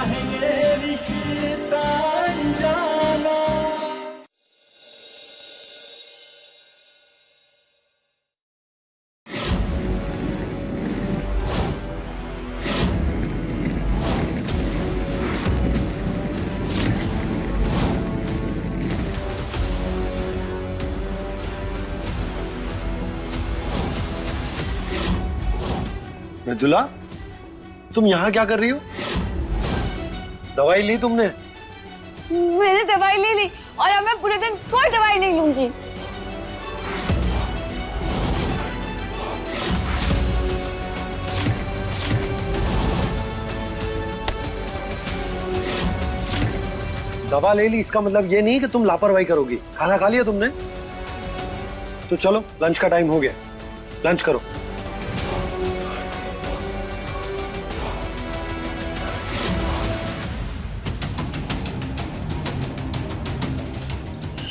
है ये रिश्ता अनजाना। मृदुला, तुम यहाँ क्या कर रही हो? दवाई ली तुमने? मैंने दवाई ले ली और अब मैं पूरे दिन कोई दवाई नहीं लूंगी। दवा ले ली इसका मतलब ये नहीं कि तुम लापरवाही करोगी। खाना खा लिया तुमने? तो चलो, लंच का टाइम हो गया, लंच करो।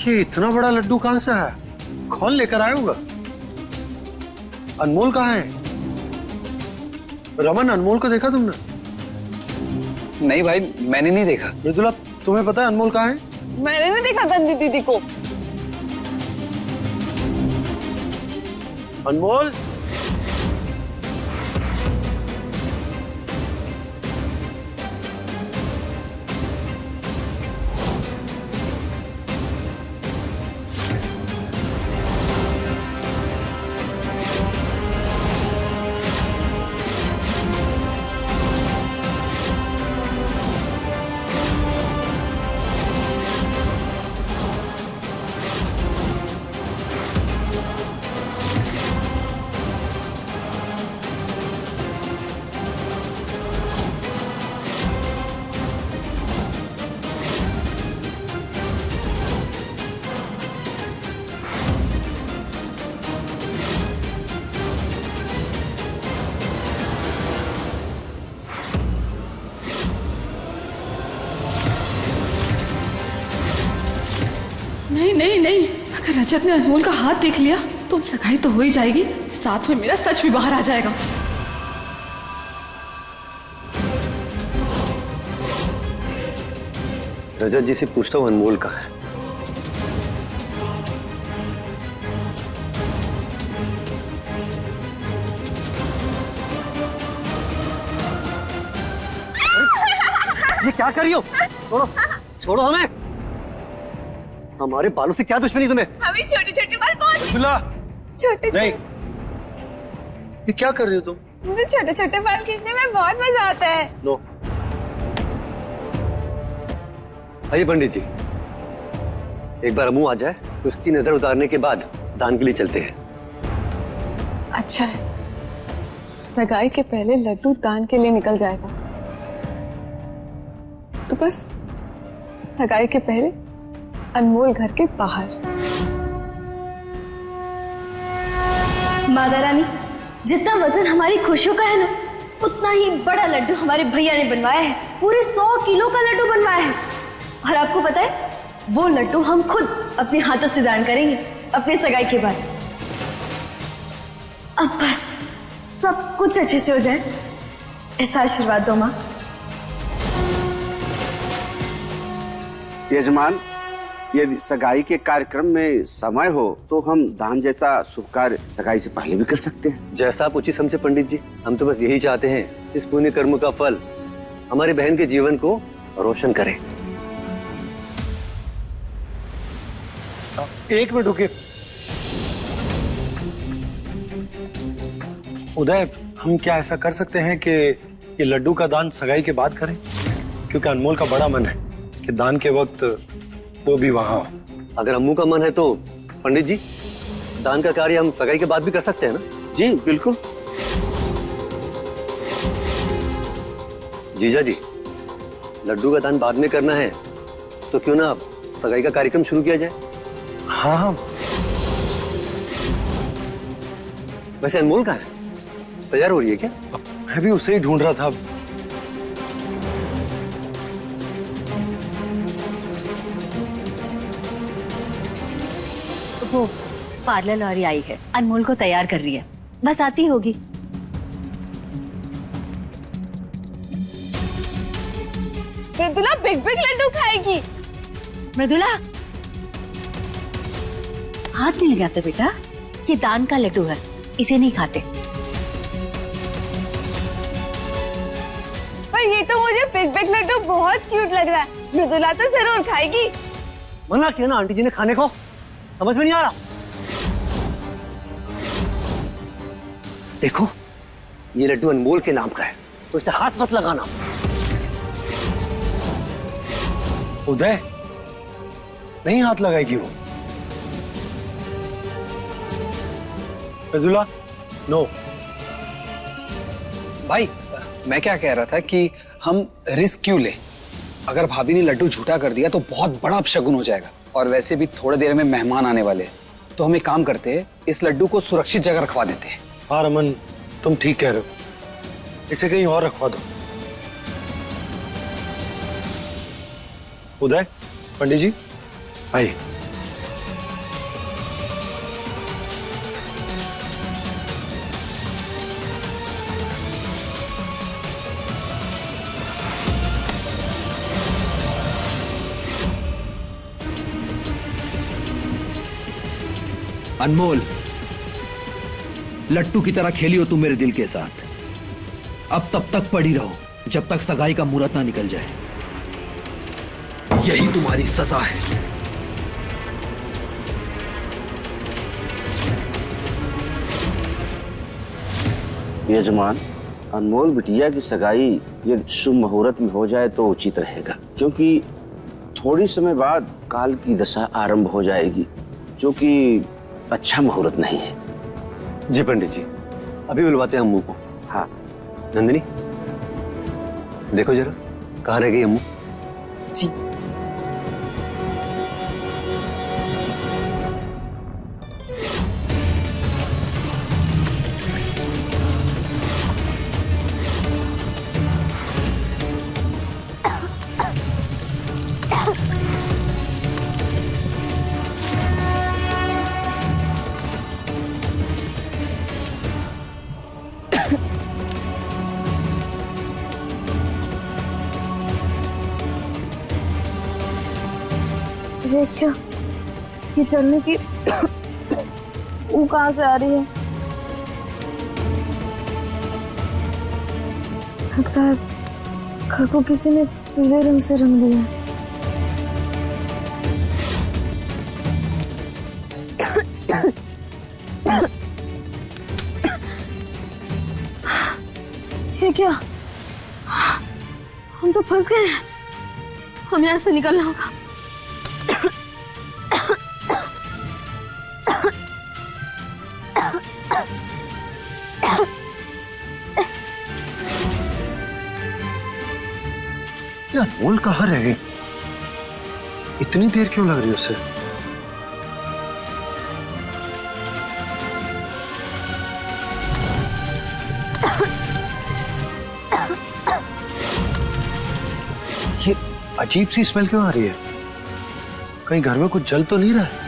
ये इतना बड़ा लड्डू कहां से है? कौन लेकर आया होगा? अनमोल कहाँ है? रमन, अनमोल को देखा तुमने? नहीं भाई, मैंने नहीं देखा। मृदुला, तुम्हें पता है अनमोल कहाँ है? मैंने नहीं देखा गंदी दीदी को। अनमोल, नहीं नहीं नहीं, अगर रजत ने अनमोल का हाथ देख लिया तो सगाई तो हो ही जाएगी, साथ में मेरा सच भी बाहर आ जाएगा। रजत जी से पूछता हूँ अनमोल कहाँ है। ये क्या कर रही हो? छोड़ो, छोड़ो हमें। हमारे बालों से क्या दुश्मनी तुम्हें? हमें छोटे छोटे बाल बहुत मृदुला, छोटे नहीं, ये क्या कर रही हो तुम? मुझे छोटे छोटे बाल खींचने में बहुत मजा आता है। नो, आइए पंडित जी, एक बार अम्मू आ जाए तो उसकी नजर उतारने के बाद दान के लिए चलते हैं। अच्छा है, सगाई के पहले लड्डू दान के लिए निकल जाएगा, तो बस सगाई के पहले अनमोल घर के बाहर। माता रानी, जितना वजन हमारी खुशियों का है ना, उतना ही बड़ा लड्डू हमारे भैया ने बनवाया है। पूरे 100 किलो का लड्डू बनवाया है। और आपको पता है, वो लड्डू हम खुद अपने हाथों से दान करेंगे अपने सगाई के बाद। अब बस सब कुछ अच्छे से हो जाए, ऐसा आशीर्वाद दो माँ। यजमान, यदि सगाई के कार्यक्रम में समय हो तो हम दान जैसा शुभ कार्य सगाई से पहले भी कर सकते हैं। जैसा आप उचित समझे पंडित जी, हम तो बस यही चाहते हैं इस पुण्य कर्म का फल हमारे बहन के जीवन को रोशन करे। एक मिनट रुकिए। उदय, हम क्या ऐसा कर सकते हैं कि ये लड्डू का दान सगाई के बाद करें? क्योंकि अनमोल का बड़ा मन है कि दान के वक्त वो भी वहां हो। अगर अम्मू का मन है तो पंडित जी, दान का कार्य हम सगाई के बाद भी कर सकते हैं ना? जी बिल्कुल। जीजा जी, लड्डू का दान बाद में करना है तो क्यों ना सगाई का कार्यक्रम शुरू किया जाए? हाँ हाँ। वैसे अनमोल कहाँ है? तैयार हो रही है क्या? मैं भी उसे ही ढूंढ रहा था। वो पार्लर लॉरी आई है, अनमोल को तैयार कर रही है, बस आती होगी। मृदुला बिग बिग लड्डू खाएगी। मृदुला, हाथ नहीं लगाते बेटा, ये दान का लड्डू है, इसे नहीं खाते। पर ये तो मुझे बिग बिग लड्डू बहुत क्यूट लग रहा है, मृदुला तो जरूर खाएगी। मना किया ना आंटी जी ने खाने को, समझ में नहीं आ रहा। देखो ये लड्डू अनमोल के नाम का है, तो इसे हाथ मत लगाना। उदय, नहीं हाथ लगाएगी वो। मृदुला, नो। भाई मैं क्या कह रहा था कि हम रिस्क क्यों ले? अगर भाभी ने लड्डू झूठा कर दिया तो बहुत बड़ा अपशगुन हो जाएगा, और वैसे भी थोड़ी देर में मेहमान आने वाले हैं, तो हम एक काम करते हैं, इस लड्डू को सुरक्षित जगह रखवा देते हैं। हाँ रमन, तुम ठीक कह रहे हो, इसे कहीं और रखवा दो। उदय, पंडित जी आइए। अनमोल, लट्टू की तरह खेली हो तुम मेरे दिल के साथ। अब तब तक पड़ी रहो जब तक सगाई का मुहूर्त ना निकल जाए। यही तुम्हारी सजा है। यजमान, अनमोल बिटिया की सगाई ये शुभ मुहूर्त में हो जाए तो उचित रहेगा, क्योंकि थोड़ी समय बाद काल की दशा आरंभ हो जाएगी, जो कि अच्छा मुहूर्त नहीं है। जी पंडित जी, अभी बुलवाते हैं अम्मू को। हाँ नंदिनी, देखो जरा कहाँ रह गई अम्मू। जी। देखिए ये चलने की वो कहाँ से आ रही है? लगता है घर को किसी ने पीले रंग से रंग दिया है। ये क्या? हम तो फंस गए हैं, हमें यहाँ से निकलना होगा। अनमोल कहाँ रह गई? इतनी देर क्यों लग रही है उसे? ये अजीब सी स्मेल क्यों आ रही है? कहीं घर में कुछ जल तो नहीं रहा है?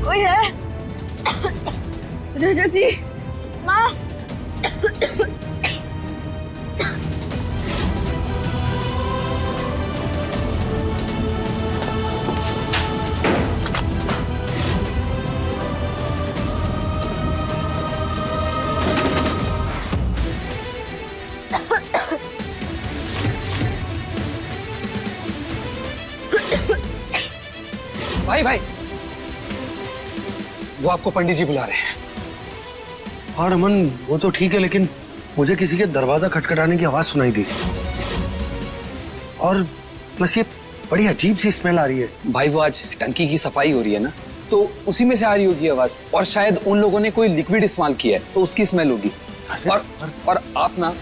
कोई है? रजत जी, माँ। भाई भाई, वो आपको पंडित जी बुला रहे हैं। हाँ रमन, वो तो ठीक है, लेकिन मुझे किसी के दरवाजा खटखटाने की आवाज सुनाई दी और प्लस ये बड़ी अजीब सी स्मेल आ रही है। भाई वो आज टंकी की सफाई हो रही है ना, तो उसी में से आ रही होगी आवाज, और शायद उन लोगों ने कोई लिक्विड इस्तेमाल किया है तो उसकी स्मेल होगी। और आप ना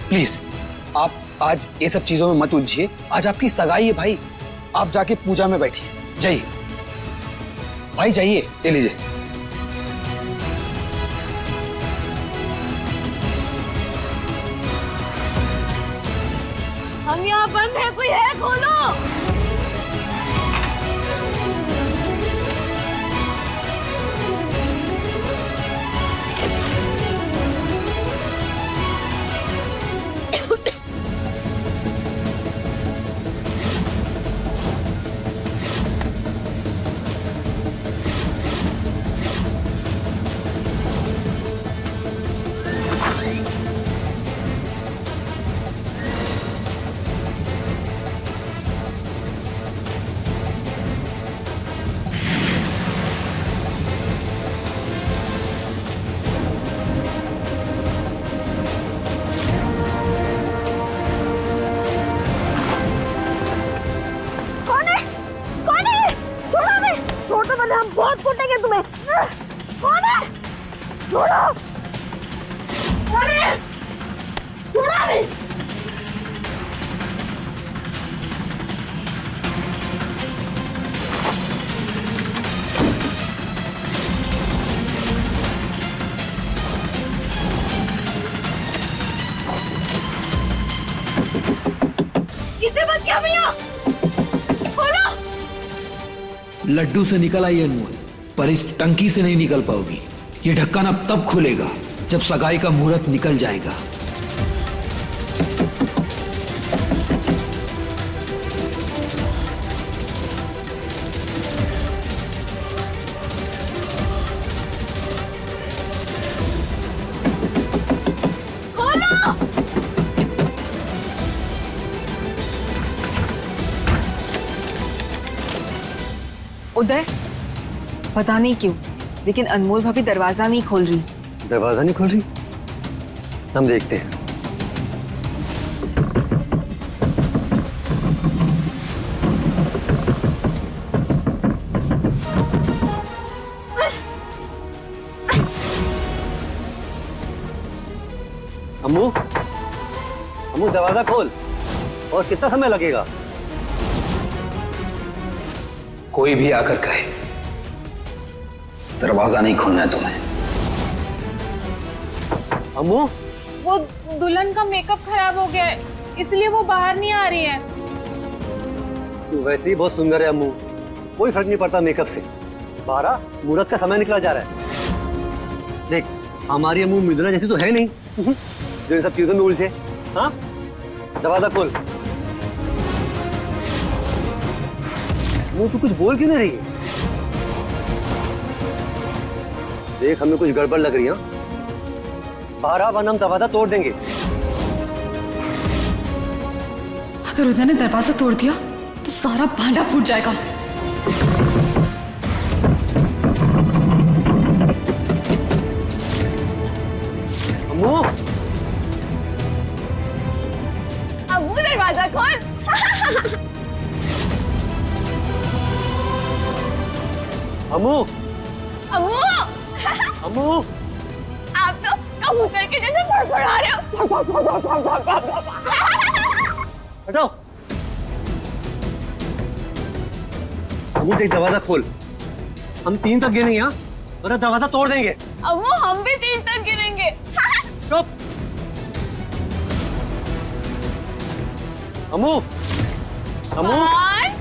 प्लीज, आप आज ये सब चीजों में मत उलझिए। आज आपकी सगाई है भाई, आप जाके पूजा में बैठिए। जाइए भाई, जाइए, ले लीजिए। हम यहाँ बंद है, कोई है, खोलो। हम बहुत कूटेंगे तुम्हें। कौन है? छोड़ो। कौन है? छोड़ो हमें। किसने बंद किया भैया? खोलो। लड्डू से निकल आई अनमोल, पर इस टंकी से नहीं निकल पाओगी। ये ढक्कन अब तब खुलेगा जब सगाई का मुहूर्त निकल जाएगा। उदय, पता नहीं क्यों लेकिन अनमोल भाभी दरवाजा नहीं खोल रही। दरवाजा नहीं खोल रही? हम देखते हैं। अम्मू, अम्मू दरवाजा खोल। और कितना समय लगेगा? कोई भी आकर कहे दरवाजा नहीं खोलना है तुम्हें। अम्मू, वो दुल्हन का मेकअप खराब हो गया है, इसलिए वो बाहर नहीं आ रही है। तू वैसे ही बहुत सुंदर है अम्मू, कोई फर्क नहीं पड़ता मेकअप से। 12 मुहूर्त का समय निकला जा रहा है। देख, हमारी अम्मू मिदुला जैसी तो है नहीं जो इन सब चीजों में उलझे। हाँ, दरवाजा खोल। तू कुछ बोल क्यों नहीं रही है? देख, हमें कुछ गड़बड़ लग रही है। बाहर आ, वरना हम दरवाजा तोड़ देंगे। अगर उदय ने दरवाजा तोड़ दिया तो सारा भांडा फूट जाएगा। अम्मू, अम्मू दरवाजा खोल। अम्मू, अम्मू, अम्मू, आप तो कबूतर के जैसे फड़फड़ा रहे हो। हटाओ। अम्मू देख, दरवाजा खोल। हम 3 तक गिनेंगे, यहाँ और दरवाजा तोड़ देंगे। अम्मू, हम भी 3 तक गिनेंगे। चुप। अम्मू, अम्मू, 1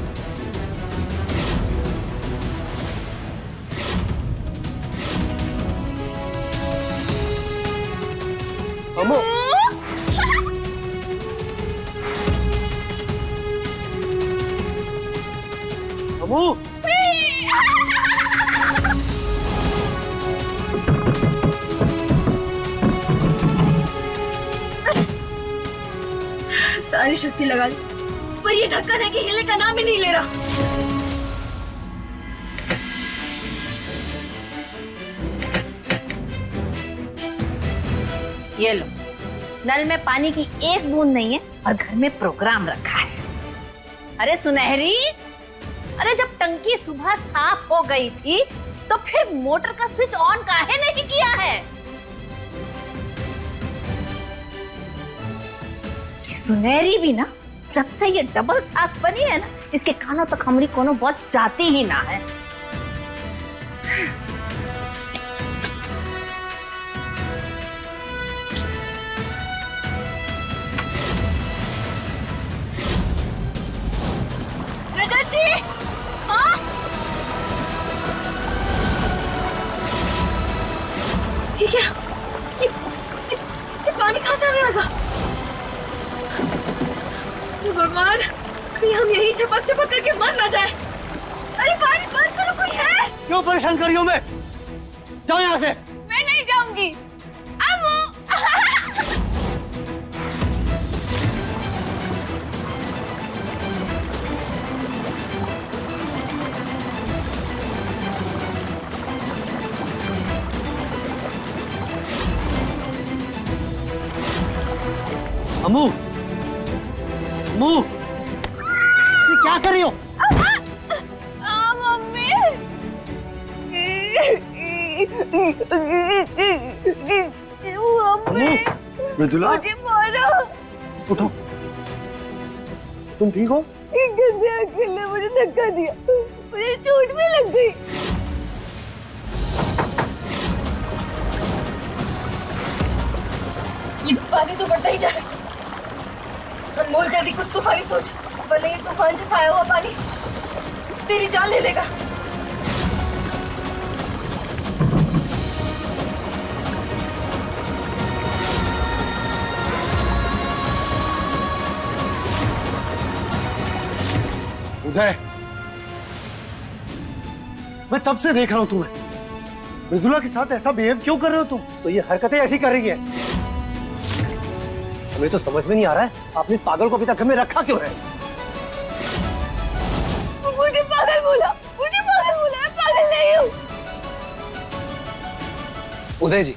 अम्मू, अम्मू, सारी शक्ति लगा ली पर ये ढक्कन है कि हिलने का नाम ही नहीं ले रहा। ये लो, नल में पानी की एक बूंद नहीं है और घर में प्रोग्राम रखा है। अरे सुनहरी, अरे जब टंकी सुबह साफ हो गई थी तो फिर मोटर का स्विच ऑन काहे नहीं किया है? ये सुनहरी भी ना, जब से ये डबल सास बनी है ना, इसके कानों तक हमारी कोनो बहुत जाती ही ना है। रजत जी, हाँ? ये क्या? ये पानी कहाँ से आने लगा? हे भगवान, कहीं हम यहीं चपक चपक करके मर ना जाए। अरे पानी बंद करो, कोई है? क्यों परेशान कर रही हूँ मैं? जाओ यहाँ से। मैं नहीं जाऊंगी। अम्मू। अम्मू, अम्मू, ये क्या कर रही हो? मम्मी। अम्मू, मृदुला, मुझे मारो। उठो। तुम ठीक हो? गंदे अंकल ने मुझे धक्का दिया, मुझे चोट भी लग गई। ये पानी तो बढ़ता ही जा रहा है। अनमोल, जल्दी कुछ तूफानी सोच, वरना ये तूफान जैसा आया हुआ पानी तेरी जान ले लेगा। उदय, मैं तब से देख रहा हूं तुम्हें। मृदुला के साथ ऐसा बिहेव क्यों कर रहे हो तुम? तो ये हरकतें ऐसी कर रही है, हमें तो समझ में नहीं आ रहा है आपने इस पागल को अभी तक घर में रखा क्यों है? मुझे पागल बोला, मुझे पागल बोला, मैं पागल नहीं हूँ। उदय जी,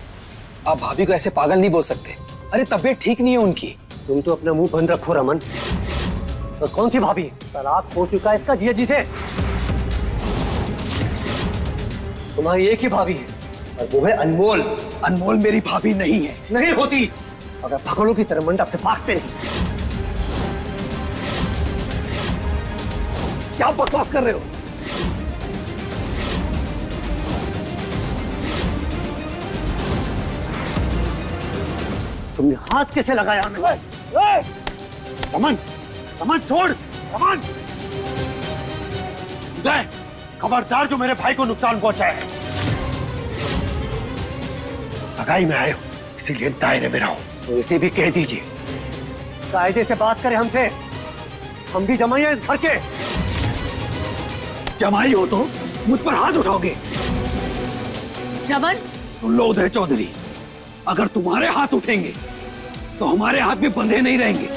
आप भाभी को ऐसे पागल नहीं बोल सकते। अरे तबीयत ठीक नहीं है उनकी। तुम तो अपना मुंह बंद रखो रमन। तो कौन सी भाभी? तलाक हो चुका है इसका जिया जी से। तुम्हारी एक ही भाभी है और वो है अनमोल। अनमोल मेरी भाभी नहीं है। नहीं होती अगर भगोड़ों की तरह मंडप से भागते नहीं। क्या बकवास कर रहे हो? तुमने हाथ कैसे लगाया हमें? रमन, रमन छोड़, रमन। उदय, खबरदार जो मेरे भाई को नुकसान पहुंचाए। सगाई में आए हो, इसीलिए दायरे में रहो। तो इसे भी कह दीजिए, कायदे से बात करें हमसे। हम भी जमाई हैं इस घर के। जमाई हो तो मुझ पर हाथ उठाओगे? रमन, सुन लो उदय चौधरी, अगर तुम्हारे हाथ उठेंगे तो हमारे हाथ भी बंधे नहीं रहेंगे।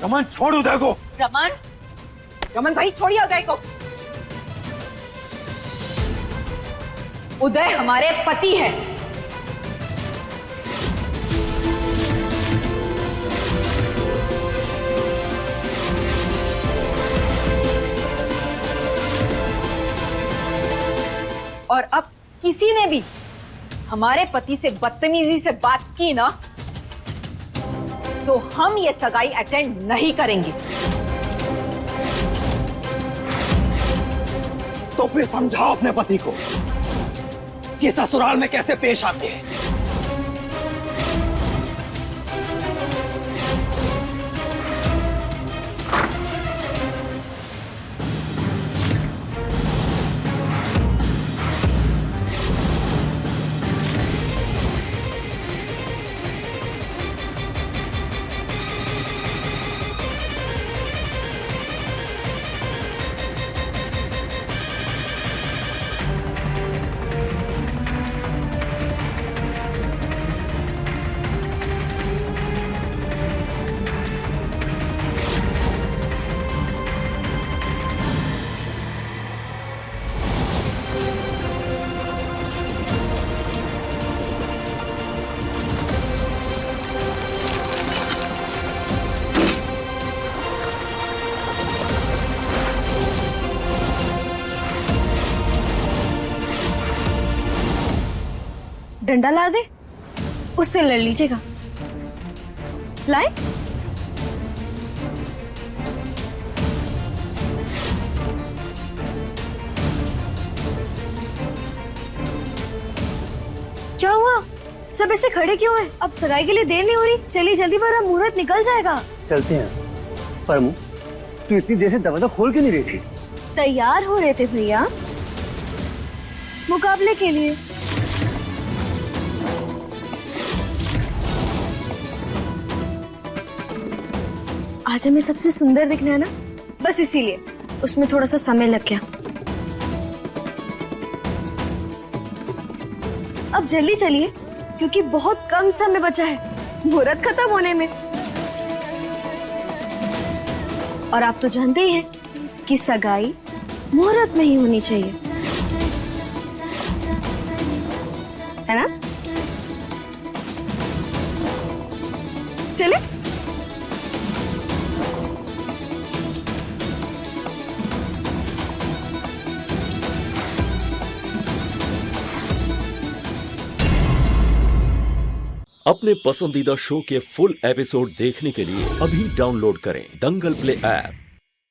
रमन छोड़ उदय को। रमन, रमन भाई छोड़िए उदय को। उदय हमारे पति है। और अब किसी ने भी हमारे पति से बदतमीजी से बात की ना, तो हम ये सगाई अटेंड नहीं करेंगे। तो फिर समझाओ अपने पति को कि ससुराल में कैसे पेश आते हैं। डंडा ला दे, उससे लड़ लीजिएगा। लाए? क्या हुआ? सब ऐसे खड़े क्यों हैं? अब सगाई के लिए देर नहीं हो रही, चलिए जल्दी वरना मुहूर्त निकल जाएगा। चलते हैं। पर अम्मू, तू इतनी देर से दरवाजा खोल क्यों नहीं रही थी? तैयार हो रहे थे भैया मुकाबले के लिए। आज हमें सबसे सुंदर दिखना है ना, बस इसीलिए उसमें थोड़ा सा समय लग गया। अब जल्दी चलिए क्योंकि बहुत कम समय बचा है मुहूर्त खत्म होने में। और आप तो जानते ही हैं कि सगाई मुहूर्त में ही होनी चाहिए, है ना? चले। अपने पसंदीदा शो के फुल एपिसोड देखने के लिए अभी डाउनलोड करें दंगल प्ले ऐप।